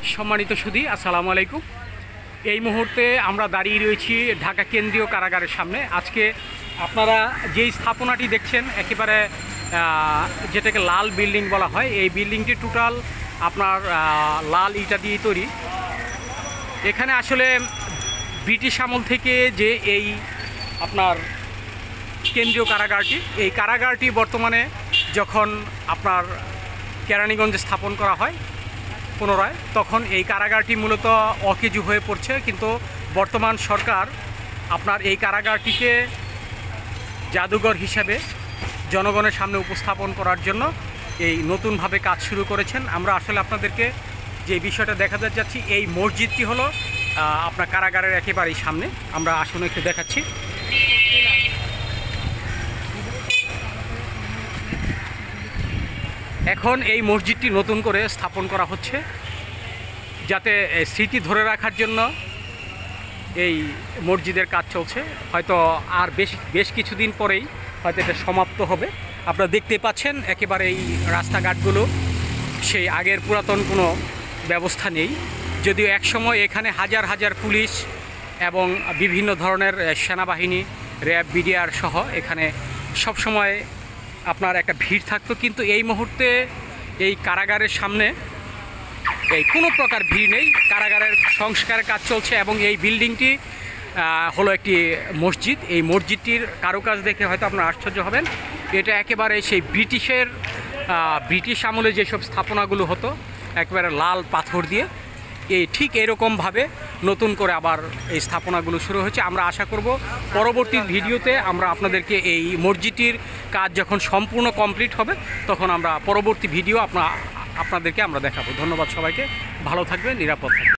সম্মানিত সুধী, আসসালামু আলাইকুম। এই মুহূর্তে আমরা দাঁড়িয়ে রয়েছি ঢাকা কেন্দ্রীয় কারাগারের সামনে। আজকে আপনারা যেই স্থাপনাটি দেখছেন একেবারে যেটাকে লাল বিল্ডিং বলা হয়, এই বিল্ডিংটি টোটাল আপনার লাল ইটা দিয়ে তৈরি। এখানে আসলে ব্রিটিশ আমল থেকে যে এই আপনার কেন্দ্রীয় কারাগারটি, এই কারাগারটি বর্তমানে যখন আপনার কেরানীগঞ্জে স্থাপন করা হয় পুনরায়, তখন এই কারাগারটি মূলত অকেজু হয়ে পড়ছে। কিন্তু বর্তমান সরকার আপনার এই কারাগারটিকে জাদুঘর হিসাবে জনগণের সামনে উপস্থাপন করার জন্য এই নতুনভাবে কাজ শুরু করেছেন। আমরা আসলে আপনাদেরকে যে বিষয়টা দেখাতে যাচ্ছি, এই মসজিদটি হলো আপনার কারাগারের একেবারেই সামনে। আমরা আসলে একটু দেখাচ্ছি। এখন এই মসজিদটি নতুন করে স্থাপন করা হচ্ছে, যাতে স্মৃতি ধরে রাখার জন্য এই মসজিদের কাজ চলছে। হয়তো আর বেশ কিছুদিন পরেই হয়তো এটা সমাপ্ত হবে। আপনারা দেখতে পাচ্ছেন একেবারে এই রাস্তাঘাটগুলো সেই আগের পুরাতন কোনো ব্যবস্থা নেই, যদিও একসময় এখানে হাজার হাজার পুলিশ এবং বিভিন্ন ধরনের সেনাবাহিনী, র্যাব, বিডিআর সহ এখানে সবসময় আপনার একটা ভিড় থাকতো। কিন্তু এই মুহূর্তে এই কারাগারের সামনে এই কোনো প্রকার ভিড় নেই। কারাগারের সংস্কারের কাজ চলছে এবং এই বিল্ডিংটি হলো একটি মসজিদ। এই মসজিদটির কারুকাজ দেখে হয়তো আপনারা আশ্চর্য হবেন। এটা একেবারে সেই ব্রিটিশ আমলে যেসব স্থাপনাগুলো হতো একেবারে লাল পাথর দিয়ে, ঠিক এরকমভাবে নতুন করে আবার এই স্থাপনাগুলো শুরু হয়েছে। আমরা আশা করব পরবর্তী ভিডিওতে আমরা আপনাদেরকে এই মসজিদটির কাজ যখন সম্পূর্ণ কমপ্লিট হবে তখন আমরা পরবর্তী ভিডিও আপনাদেরকে আমরা দেখাবো। ধন্যবাদ সবাইকে, ভালো থাকবেন, নিরাপদ থাকবেন।